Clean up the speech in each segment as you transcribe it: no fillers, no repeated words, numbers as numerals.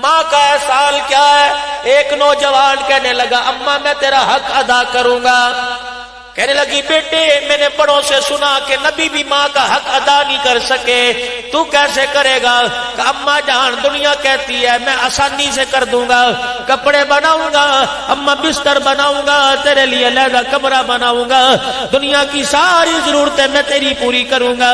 ماں کا احسان کیا ہے؟ ایک نوجوان کہنے لگا اماں میں تیرا حق ادا کروں گا. کہنے لگی بیٹے میں نے بڑوں سے سنا کہ نبی بھی ماں کا حق ادا نہیں کر سکے، تو کیسے کرے گا؟ کہ اماں جان دنیا کہتی ہے میں آسانی سے کر دوں گا، کپڑے بناؤں گا، اماں بستر بناؤں گا، تیرے لیے علیحدہ کمرہ بناؤں گا، دنیا کی ساری ضرورتیں میں تیری پوری کروں گا.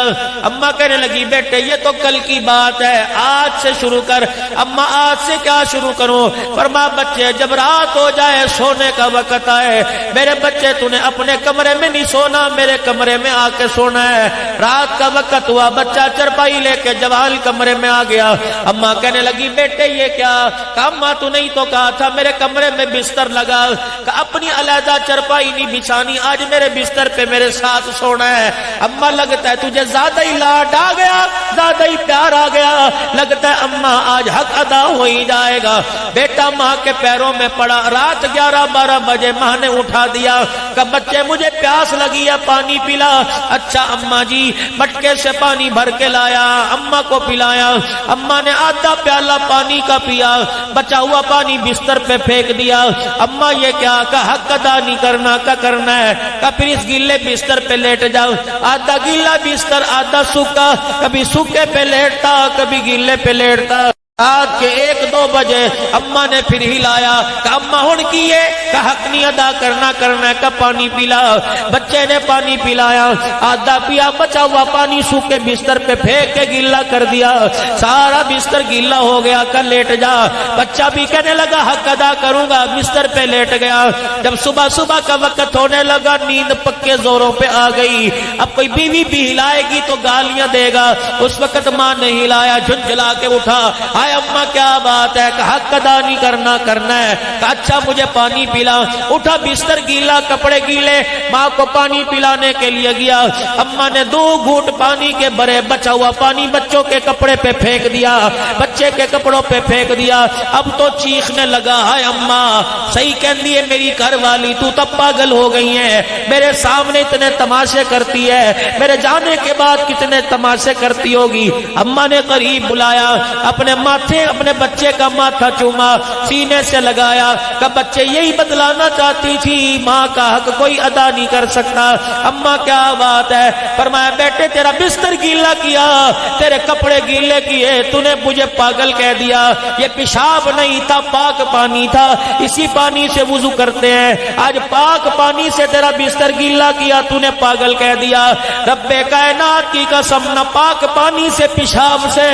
اماں کہنے لگی بیٹے یہ تو کل کی بات ہے، آج سے شروع کر. اماں آج سے کیا شروع کروں؟ فرما بچے جب رات ہو جائے سونے کا وقت آئے، میرے بچے تو نے اپنے کمرے میں نہیں سونا، میرے کمرے میں آ کے سونا ہے. رات کا وقت ہوا، بچہ چرپائی لے کے جوال کمرے میں آ گیا. اماں کہنے لگی بیٹے یہ کیا؟ کہا اماں تو نہیں تو کہا تھا میرے کمرے میں بستر لگا. کہا اپنی علیحدہ چرپائی نہیں بچھانی، آج میرے بستر پہ میرے ساتھ سونا ہے. اماں لگتا ہے تجھے زیادہ ہی لاڈ آ گیا، زیادہ ہی پیار آ گیا، لگتا ہے اماں آج حق ادا ہو ہی جائے گا. بیٹا ماں کے پیروں میں پڑا. رات 11-12 بجے ماں نے اٹھا دیا. کہا بچے مجھے پیاس لگی ہے پانی پلا. اچھا اماں جی. مٹکے سے پانی بھر کے لایا، اماں کو پلایا. اماں نے آدھا پیالہ پانی کا پیا، بچا ہوا پانی بستر پہ پھینک دیا. اماں یہ کیا؟ کہا حق ادا نہیں کرنا کا کرنا ہے. کہا پھر اس گیلے بستر پہ لیٹ جاؤ. آدھا گیلا بستر آدھا سوکھا، کبھی سوکھے پہ لیٹتا کبھی گیلے پہ لیٹتا. رات کے 1-2 بجے اماں نے پھر ہلایا. کہ اماں ہن کیے؟ کہ حق نہیں ادا کرنا ہے. کہ پانی پلا. بچے نے پانی پلایا، آدھا پیا، بچا ہوا پانی سوکھے بستر پہ پھینک کے گیلا کر دیا. سارا بستر گیلا ہو گیا. کہ لیٹ جا. بچہ بھی کہنے لگا حق ادا کروں گا، بستر پہ لیٹ گیا. جب صبح کا وقت ہونے لگا نیند پکے زوروں پہ آ گئی. اب کوئی بیوی بھی ہلائے گی تو گالیاں دے گا. اس وقت ماں نے ہلایا، جھنجھلا کے اٹھا. اماں کیا بات ہے؟ کہ حق ادا نہیں کرنا ہے. کہ اچھا مجھے پانی پلا. اٹھا، بستر گیلا، کپڑے گیلے، ماں کو پانی پلانے کے لیے گیا. اماں نے 2 گھونٹ پانی کے بھرے، بچا ہوا پانی بچوں کے کپڑے پہ پھینک دیا، بچے کے کپڑوں پہ پھینک دیا. اب تو چیخنے لگا ہائے اماں صحیح کہندی ہے میری گھر والی، تو تب پاگل ہو گئی ہے، میرے سامنے اتنے تماشے کرتی ہے، میرے جانے کے بعد کتنے تماشے کرتی ہوگی. اماں نے قریب بلایا، اپنے اپنے بچے کا ماتھا چوما، سینے سے لگایا. کہ بچے یہی بتلانا چاہتی تھی ماں کا حق کوئی ادا نہیں کر سکتا. اماں کیا بات ہے؟ فرمایا بیٹے تیرا بستر گیلا کیا، تیرے کپڑے گیلے کیے، تو نے مجھے پاگل کہہ دیا. یہ پیشاب نہیں تھا، پاک پانی تھا، اسی پانی سے وضو کرتے ہیں. آج پاک پانی سے تیرا بستر گیلا کیا، تو نے پاگل کہہ دیا. رب کائنات کی قسم، نہ پاک پانی سے پیشاب سے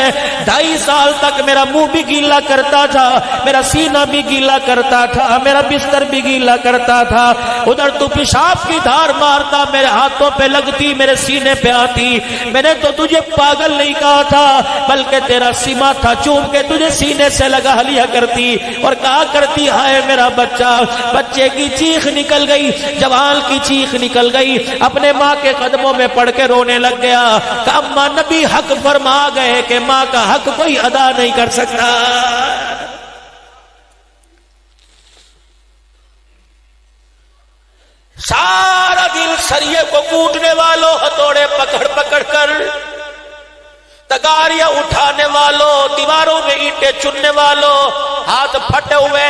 2.5 سال تک میرا منہ بھی گیلا کرتا تھا، میرا سینہ بھی گیلا کرتا تھا، میرا بستر بھی گیلا کرتا تھا. ادھر تو پیشاب کی دھار مارتا، میرے ہاتھوں پہ لگتی، میرے سینے پہ آتی. میں نے تو تجھے پاگل نہیں کہا تھا، بلکہ تیرا سیما تھا چوم کے تجھے سینے سے لگا لیا کرتی اور کہا کرتی ہائے میرا بچہ. بچے کی چیخ نکل گئی، جوان کی چیخ نکل گئی، اپنے ماں کے قدموں میں پڑ کے رونے لگ گیا. کہ اماں نبی حق فرما گئے کہ ماں کا حق کوئی ادا نہیں کر سکتا. سارا دن سریے کو کوٹنے والوں، ہتھوڑے پکڑ کر تگاریاں اٹھانے والوں، دیواروں میں اینٹیں چننے والوں، ہاتھ پھٹے ہوئے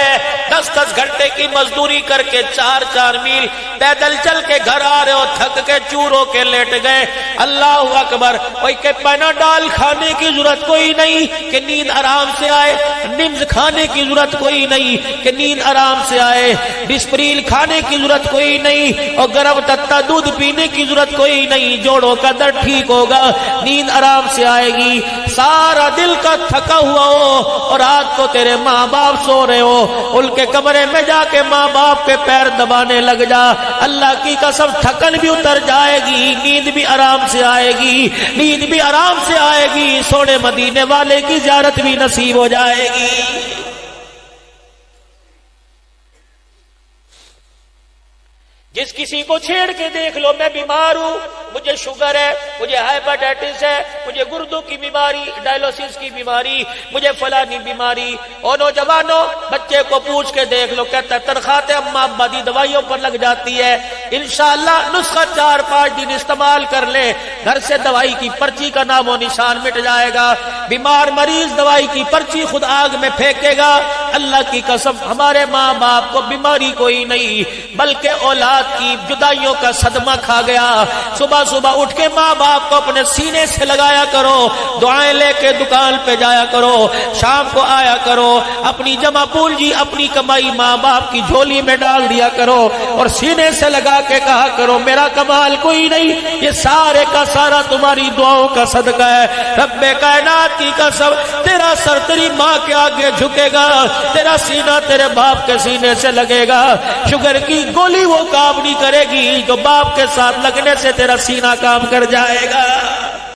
10-10 گھنٹے کی مزدوری کر کے 4-4 میل پیدل چل کے گھر آ رہے ہو، تھک کے چور ہو کے لیٹ گئے. اللہ اکبر. کوئی کہ پیناڈال کھانے کی ضرورت کوئی نہیں کہ نیند آرام سے آئے، نمز کھانے کی ضرورت کوئی نہیں کہ نیند آرام سے آئے، ڈسپریل کھانے کی ضرورت کوئی نہیں اور گرم تتا دودھ پینے کی ضرورت کوئی نہیں. جوڑوں کا درد ٹھیک ہوگا، نیند آرام سے آئے گی. سارا دل کا تھکا ہوا ہو اور رات کو تیرے ماں باپ سو رہے ہو، ان کے کمرے میں جا کے ماں باپ کے پیر دبانے لگ جا. اللہ کی قسم تھکن بھی اتر جائے گی، نیند بھی آرام سے آئے گی، نیند بھی آرام سے آئے گی، سونے مدینے والے کی زیارت بھی نصیب ہو جائے گی. جس کسی کو چھیڑ کے دیکھ لو میں بیمار ہوں، مجھے شوگر ہے، مجھے ہائپاٹائٹس ہے، مجھے گردوں کی بیماری، ڈائلوسس کی بیماری، مجھے فلانی بیماری، اور نوجوانوں بچے کو پوچھ کے دیکھ لو، کہتا ہے تنخواہ اماں ابا دی دوائیوں پر لگ جاتی ہے، انشاءاللہ نسخہ 4-5 دن استعمال کر لے، گھر سے دوائی کی پرچی کا نام و نشان مٹ جائے گا۔ بیمار مریض دوائی کی پرچی خود آگ میں پھینکے گا۔ اللہ کی قسم ہمارے ماں باپ کو بیماری کوئی نہیں بلکہ اولاد کی جدائیوں کا صدمہ کھا گیا۔ صبح صبح اٹھ کے ماں باپ کو اپنے سینے سے لگایا کرو، دعائیں لے کے دکان پہ جایا کرو، شام کو آیا کرو، اپنی جمع پونجی اپنی کمائی ماں باپ کی جھولی میں ڈال دیا کرو اور سینے سے لگا کے کہا کرو میرا کمال کوئی نہیں، یہ سارے کا سارا تمہاری دعاؤں کا صدقہ ہے۔ رب کائنات کی قسم تیرا سر تیری ماں کے آگے جھکے گا، تیرا سینہ تیرے باپ کے سینے سے لگے گا۔ شوگر کی گولی وہ کام نہیں کرے گی جو باپ کے ساتھ لگنے سے تیرا سینہ کام کر جائے گا۔